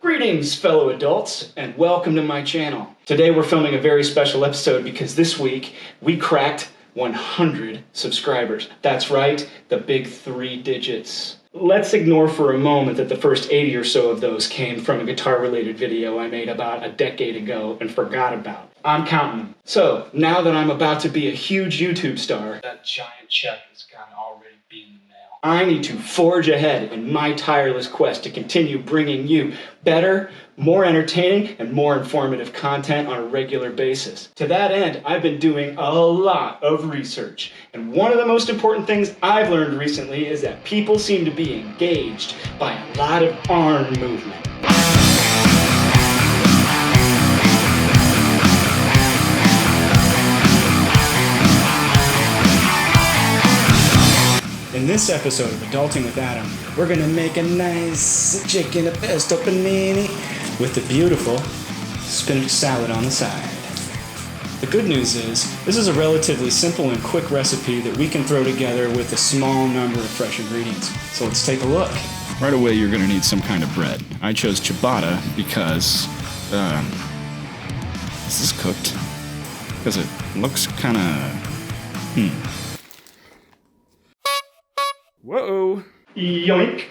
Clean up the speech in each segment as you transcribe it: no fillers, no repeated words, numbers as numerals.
Greetings, fellow adults, and welcome to my channel. Today we're filming a very special episode because this week we cracked 100 subscribers. That's right, the big 3 digits. Let's ignore for a moment that the first 80 or so of those came from a guitar-related video I made about a decade ago and forgot about. I'm counting them. So, now that I'm about to be a huge YouTube star, that giant check is gonna already be in the mail. I need to forge ahead in my tireless quest to continue bringing you better, more entertaining, and more informative content on a regular basis. To that end, I've been doing a lot of research, and one of the most important things I've learned recently is that people seem to be engaged by a lot of arm movement. In this episode of Adulting with Adam, we're going to make a nice chicken pesto panini with the beautiful spinach salad on the side. The good news is, this is a relatively simple and quick recipe that we can throw together with a small number of fresh ingredients. So let's take a look. Right away, you're going to need some kind of bread. I chose ciabatta because this is cooked. Because it looks kind of, Whoa! Yoink!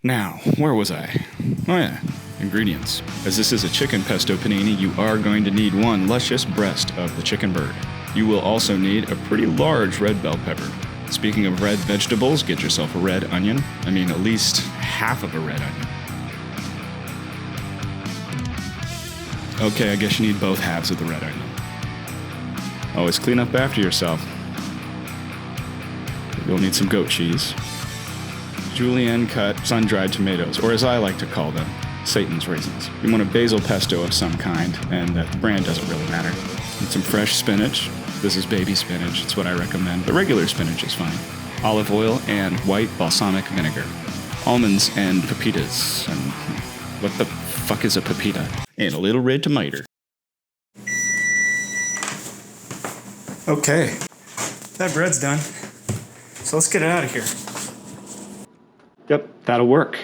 Now, where was I? Oh yeah, ingredients. As this is a chicken pesto panini, you are going to need one luscious breast of the chicken bird. You will also need a pretty large red bell pepper. Speaking of red vegetables, get yourself a red onion. I mean, at least half of a red onion. Okay, I guess you need both halves of the red onion. Always clean up after yourself. You'll need some goat cheese. Julienne cut sun-dried tomatoes, or as I like to call them, Satan's raisins. You want a basil pesto of some kind, and that brand doesn't really matter. And some fresh spinach. This is baby spinach, it's what I recommend, but regular spinach is fine. Olive oil and white balsamic vinegar. Almonds and pepitas. And what the fuck is a pepita? And a little red tomato. Okay, that bread's done. So let's get it out of here. Yep, that'll work.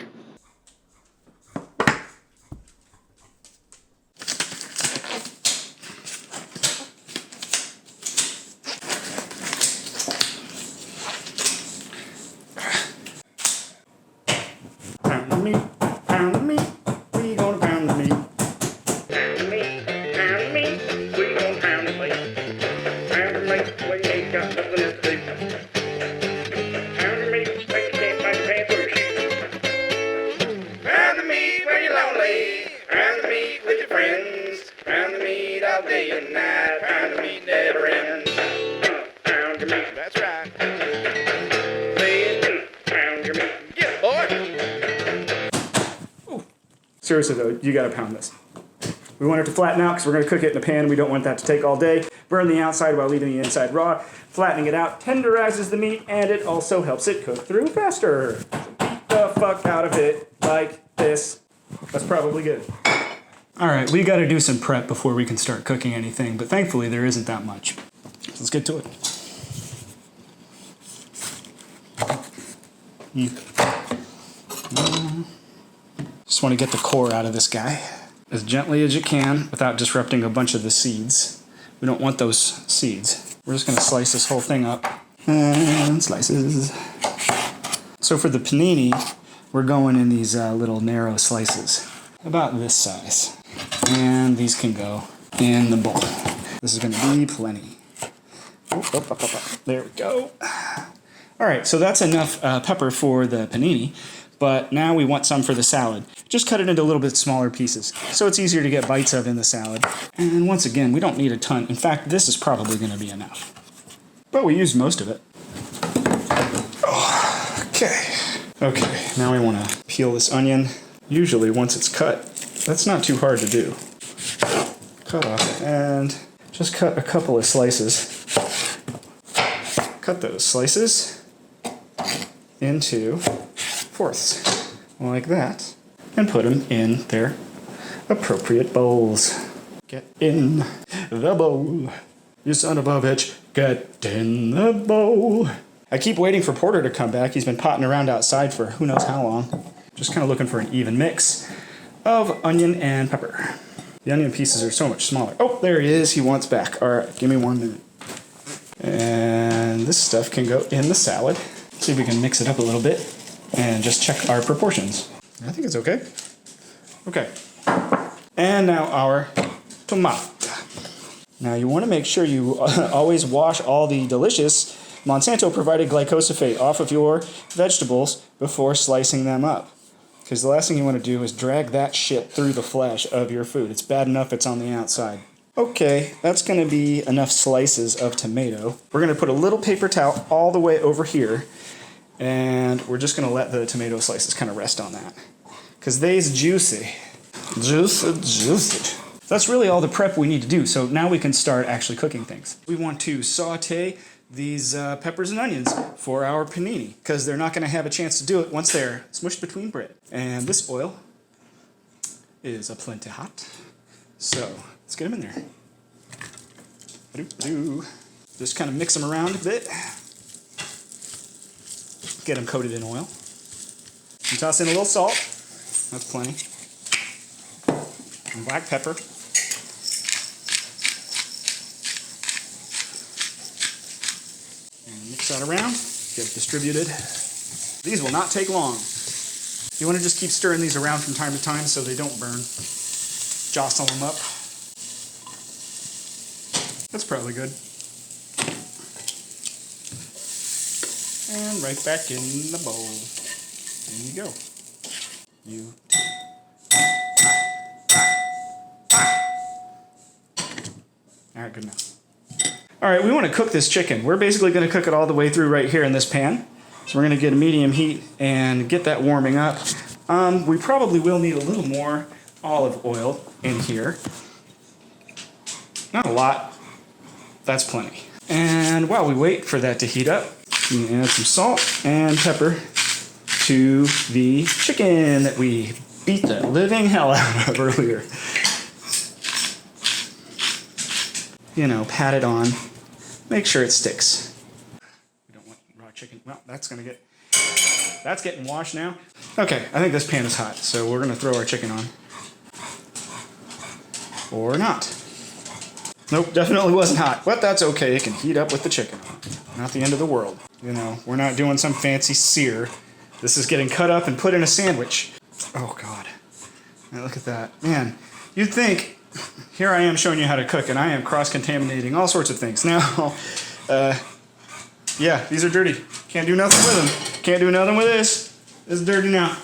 Pound the meat, we gonna pound the meat. Pound the meat, we gonna pound the meat. Pound the meat, we ain't got nothing else to do. Pound the meat, when you can't find your pants or your shoes. Pound the meat when you're lonely. Pound the meat with your friends. Pound the meat all day and night. Pound the meat never ends. Pound your meat, that's right. Pound your meat. Get it, boy. Seriously though, you gotta pound this. We want it to flatten out because we're gonna cook it in the pan. We don't want that to take all day. Burn the outside while leaving the inside raw. Flattening it out tenderizes the meat, and it also helps it cook through faster. So beat the fuck out of it like this. That's probably good. All right, we gotta do some prep before we can start cooking anything, but thankfully there isn't that much. So let's get to it. Just want to get the core out of this guy as gently as you can without disrupting a bunch of the seeds. We don't want those seeds. We're just going to slice this whole thing up. And slices. So for the panini, we're going in these little narrow slices. About this size. And these can go in the bowl. This is going to be plenty. There we go. All right, so that's enough pepper for the panini. But now we want some for the salad. Just cut it into a little bit smaller pieces, so it's easier to get bites of in the salad. And once again, we don't need a ton. In fact, this is probably going to be enough. But we used most of it. Oh, okay, now we want to peel this onion. Usually, once it's cut, that's not too hard to do. Cut off, and just cut a couple of slices. Cut those slices into fourths, like that, and put them in their appropriate bowls. Get in the bowl, you son of a bitch, get in the bowl. I keep waiting for Porter to come back. He's been potting around outside for who knows how long. Just kind of looking for an even mix of onion and pepper. The onion pieces are so much smaller. Oh, there he is. He wants back. All right, give me 1 minute. And this stuff can go in the salad. See if we can mix it up a little bit and just check our proportions. I think it's okay. Okay. And now our tomato. Now you want to make sure you always wash all the delicious Monsanto provided glyphosate off of your vegetables before slicing them up. Because the last thing you want to do is drag that shit through the flesh of your food. It's bad enough it's on the outside. Okay, that's going to be enough slices of tomato. We're going to put a little paper towel all the way over here, and we're just going to let the tomato slices kind of rest on that. Because they's juicy. Juicy. That's really all the prep we need to do, so now we can start actually cooking things. We want to saute these peppers and onions for our panini, because they're not going to have a chance to do it once they're smushed between bread. And this oil is aplenty hot, so let's get them in there. Just kind of mix them around a bit. Get them coated in oil. And toss in a little salt. That's plenty. And black pepper. And mix that around. Get it distributed. These will not take long. You want to just keep stirring these around from time to time so they don't burn. Jostle them up. That's probably good. And right back in the bowl. There you go. Alright, good enough. Alright, we want to cook this chicken. We're basically going to cook it all the way through right here in this pan. So we're going to get a medium heat and get that warming up. We probably will need a little more olive oil in here. Not a lot. That's plenty. And while we wait for that to heat up, we add some salt and pepper to the chicken that we beat the living hell out of earlier. You know, pat it on. Make sure it sticks. We don't want raw chicken. Well, that's getting washed now. Okay, I think this pan is hot, so we're gonna throw our chicken on. Or not. Nope, definitely wasn't hot, but that's okay. It can heat up with the chicken. Not the end of the world. You know, we're not doing some fancy sear. This is getting cut up and put in a sandwich. Oh, God. Now look at that. Man, you'd think, here I am showing you how to cook, and I am cross-contaminating all sorts of things. Now, yeah, these are dirty. Can't do nothing with them. Can't do nothing with this. This is dirty now.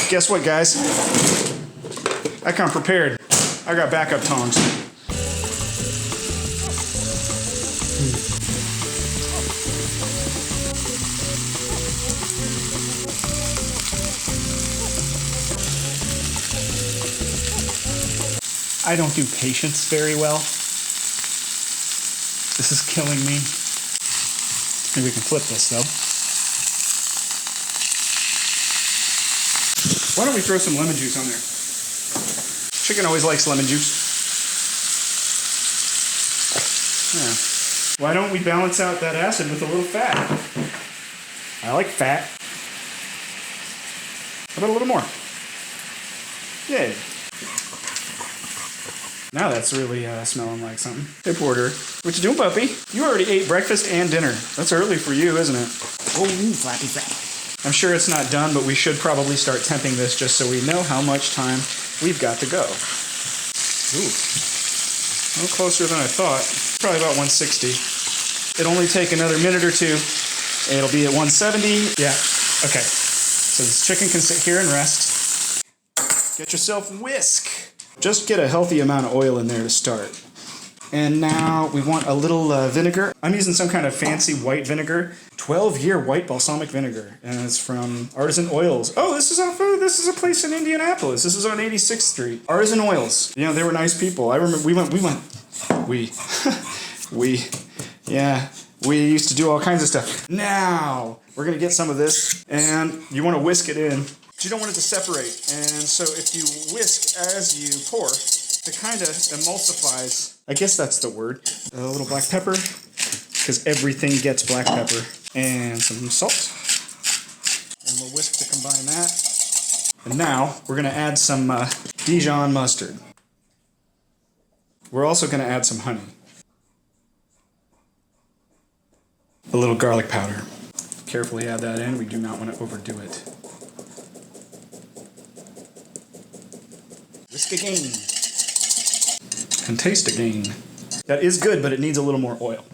Guess what, guys? I come prepared. I got backup tongs. I don't do patience very well. This is killing me. Maybe we can flip this though. Why don't we throw some lemon juice on there? Chicken always likes lemon juice. Yeah. Why don't we balance out that acid with a little fat? I like fat. How about a little more? Yay. Now that's really smelling like something. Hey, Porter. What you doing, puppy? You already ate breakfast and dinner. That's early for you, isn't it? Oh, flappy flap. I'm sure it's not done, but we should probably start temping this just so we know how much time we've got to go. Ooh. A little closer than I thought. Probably about 160. It'll only take another minute or two. It'll be at 170. Yeah. Okay. So this chicken can sit here and rest. Get yourself whisk. Just get a healthy amount of oil in there to start. And now we want a little vinegar. I'm using some kind of fancy white vinegar. 12-year white balsamic vinegar. And it's from Artisan Oils. Oh, this is a place in Indianapolis. This is on 86th Street. Artisan Oils. You know, they were nice people. I remember we, yeah. We used to do all kinds of stuff. Now, we're gonna get some of this, and you wanna whisk it in. But you don't want it to separate. And so if you whisk as you pour, it kinda emulsifies, I guess that's the word. A little black pepper, because everything gets black pepper. And some salt. And we'll whisk to combine that. And now, we're gonna add some Dijon mustard. We're also gonna add some honey. A little garlic powder. Carefully add that in. We do not want to overdo it. Whisk again. And taste again. That is good, but it needs a little more oil.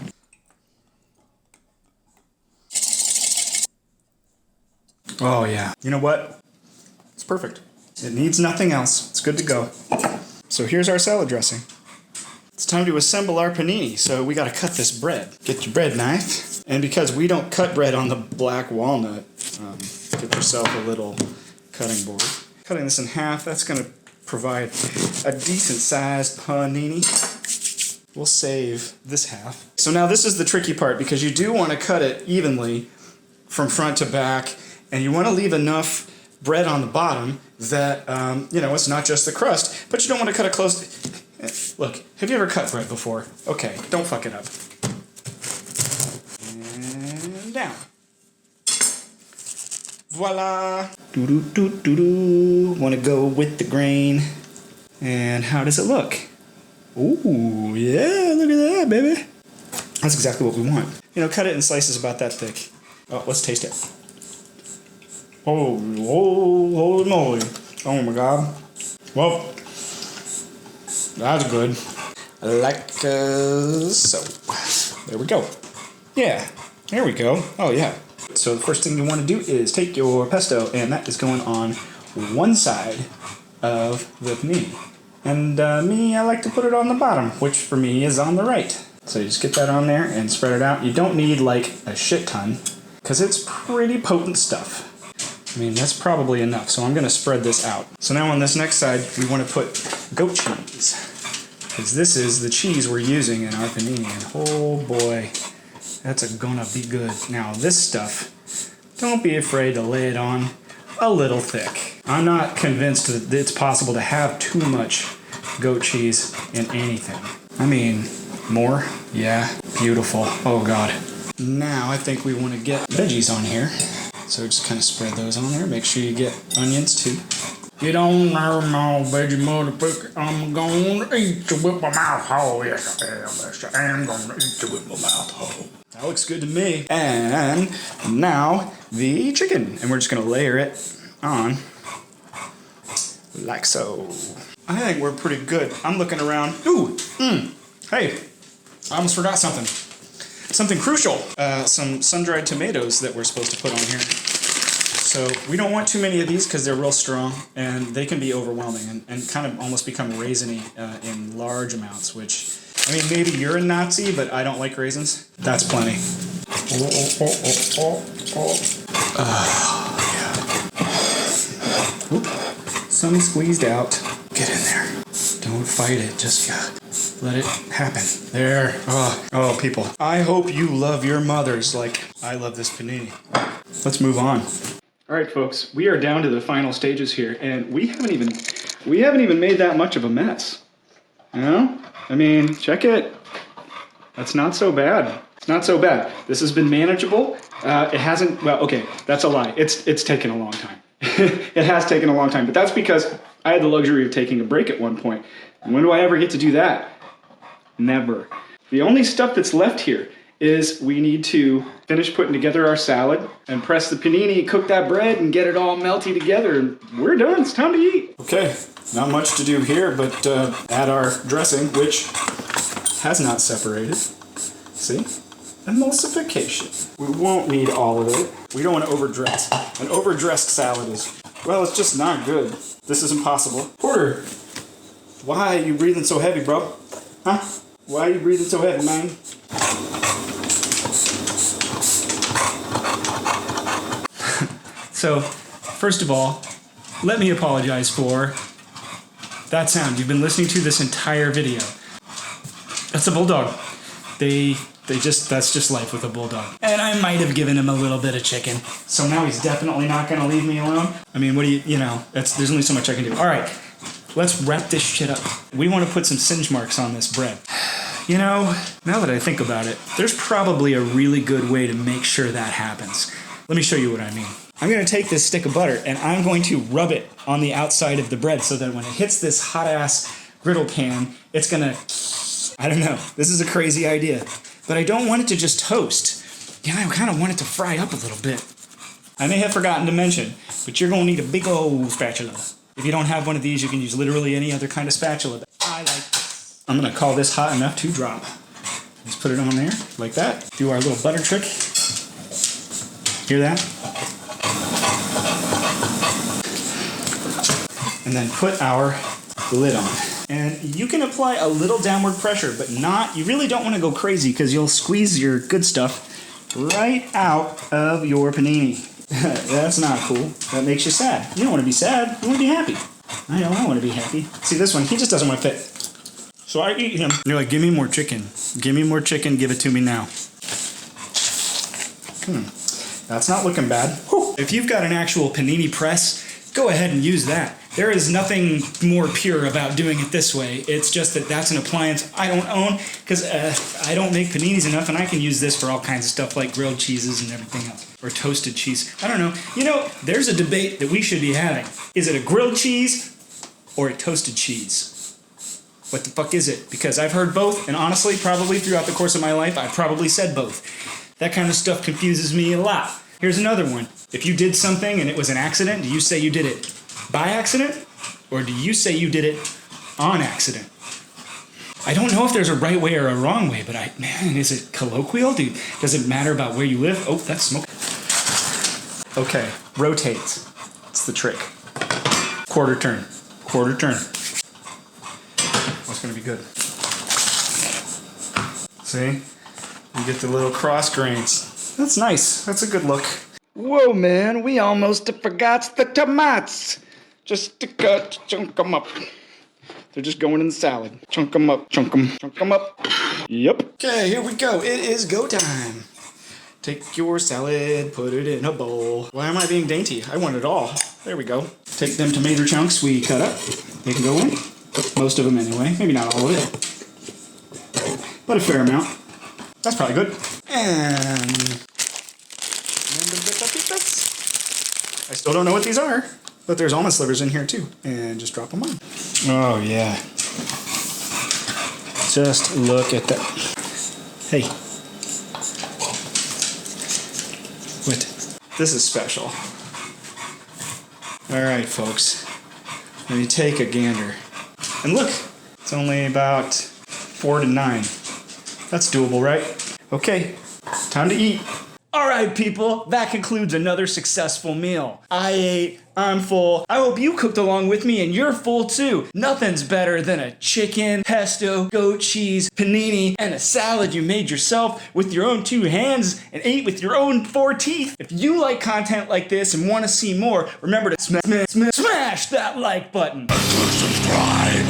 Oh yeah. You know what? It's perfect. It needs nothing else. It's good to go. So here's our salad dressing. It's time to assemble our panini. So we gotta cut this bread. Get your bread knife. And because we don't cut bread on the black walnut, get yourself a little cutting board. Cutting this in half, that's gonna provide a decent sized panini. We'll save this half. So now this is the tricky part, because you do wanna cut it evenly from front to back, and you wanna leave enough bread on the bottom that, it's not just the crust, but you don't wanna cut it close. Look, have you ever cut bread before? Okay, don't fuck it up. And down. Voila! Do-do-do-do-do. Want to go with the grain. And how does it look? Ooh, yeah, look at that, baby. That's exactly what we want. Cut it in slices about that thick. Oh, let's taste it. Oh, holy moly. Oh my God. Well, that's good. Like so. There we go. Yeah, there we go. Oh yeah. So the first thing you want to do is take your pesto, and that is going on one side of the panini. And me, I like to put it on the bottom, which for me is on the right. So you just get that on there and spread it out. You don't need like a shit ton, because it's pretty potent stuff. I mean, that's probably enough. So I'm going to spread this out. So now on this next side, we want to put goat cheese, because this is the cheese we're using in our panini. And oh boy, that's gonna be good. Now this stuff, don't be afraid to lay it on a little thick. I'm not convinced that it's possible to have too much goat cheese in anything. I mean, more? Yeah, beautiful. Oh God. Now I think we want to get veggies on here. So just kind of spread those on there. Make sure you get onions too. Get on there, my veggie motherfucker. I'm gonna eat you with my mouth hole. Yes, I am. Yes, I am gonna eat you with my mouth hole. That looks good to me. And now the chicken. And we're just gonna layer it on like so. I think we're pretty good. I'm looking around. Ooh, hey, I almost forgot something. Something crucial. Some sun-dried tomatoes that we're supposed to put on here. So we don't want too many of these because they're real strong and they can be overwhelming and kind of almost become raisiny in large amounts, which, I mean, maybe you're a Nazi, but I don't like raisins. That's plenty. Yeah. Oop. Some squeezed out. Get in there. Don't fight it. Just let it happen. There. Oh, people. I hope you love your mothers like I love this panini. Let's move on. All right, folks, we are down to the final stages here, and we haven't even made that much of a mess. You know? I mean, check it. That's not so bad. It's not so bad. This has been manageable. It hasn't. Well, okay, that's a lie. It's taken a long time. It has taken a long time, but that's because I had the luxury of taking a break at one point. And when do I ever get to do that? Never. The only stuff that's left here is we need to finish putting together our salad and press the panini, cook that bread, and get it all melty together, and we're done. It's time to eat. Okay, not much to do here, but add our dressing, which has not separated. See? Emulsification. We won't need all of it. We don't want to overdress. An overdressed salad is, well, it's just not good. This is impossible. Porter, why are you breathing so heavy, bro? Huh? Why are you breathing so heavy, man? So, first of all, let me apologize for that sound you've been listening to this entire video. That's a bulldog. They That's just life with a bulldog. And I might have given him a little bit of chicken. So now he's definitely not gonna leave me alone. I mean, there's only so much I can do. All right, let's wrap this shit up. We wanna put some singe marks on this bread. Now that I think about it, there's probably a really good way to make sure that happens. Let me show you what I mean. I'm gonna take this stick of butter and I'm going to rub it on the outside of the bread so that when it hits this hot ass griddle pan, it's gonna, I don't know, this is a crazy idea. But I don't want it to just toast. I kind of want it to fry up a little bit. I may have forgotten to mention, but you're gonna need a big old spatula. If you don't have one of these, you can use literally any other kind of spatula. I like this. I'm gonna call this hot enough to drop. Just put it on there, like that. Do our little butter trick. Hear that? And then put our lid on. And you can apply a little downward pressure, but you really don't want to go crazy because you'll squeeze your good stuff right out of your panini. That's not cool. That makes you sad. You don't want to be sad. You want to be happy. I know I want to be happy. See this one, he just doesn't want to fit. So I eat him. You're like, give me more chicken. Give me more chicken. Give it to me now. That's not looking bad. Whew. If you've got an actual panini press, go ahead and use that. There is nothing more pure about doing it this way. It's just that that's an appliance I don't own because I don't make paninis enough, and I can use this for all kinds of stuff like grilled cheeses and everything else. Or toasted cheese. I don't know. There's a debate that we should be having. Is it a grilled cheese or a toasted cheese? What the fuck is it? Because I've heard both, and honestly, probably throughout the course of my life, I've probably said both. That kind of stuff confuses me a lot. Here's another one. If you did something and it was an accident, do you say you did it by accident, or do you say you did it on accident? I don't know if there's a right way or a wrong way, but is it colloquial? Does it matter about where you live? Oh, that's smoke. Okay, rotate. It's the trick. Quarter turn. Quarter turn. What's gonna be good? See? You get the little cross grains. That's nice. That's a good look. Whoa, man, we almost forgot the tomatoes. Just chunk them up. They're just going in the salad. Chunk them up, chunk them up. Yep. Okay, here we go. It is go time. Take your salad, put it in a bowl. Why am I being dainty? I want it all. There we go. Take them tomato chunks we cut up. They can go in. Most of them anyway. Maybe not all of it. But a fair amount. That's probably good. And the pepitas. I still don't know what these are. But there's almond slivers in here too. And just drop them on. Oh yeah. Just look at that. Hey. What? This is special. Alright folks. Let me take a gander. And look! It's only about 4 to 9. That's doable, right? Okay. Time to eat. Alright people, that concludes another successful meal. I ate, I'm full. I hope you cooked along with me and you're full too. Nothing's better than a chicken, pesto, goat cheese, panini, and a salad you made yourself with your own 2 hands and ate with your own 4 teeth. If you like content like this and want to see more, remember to smash that like button. Subscribe.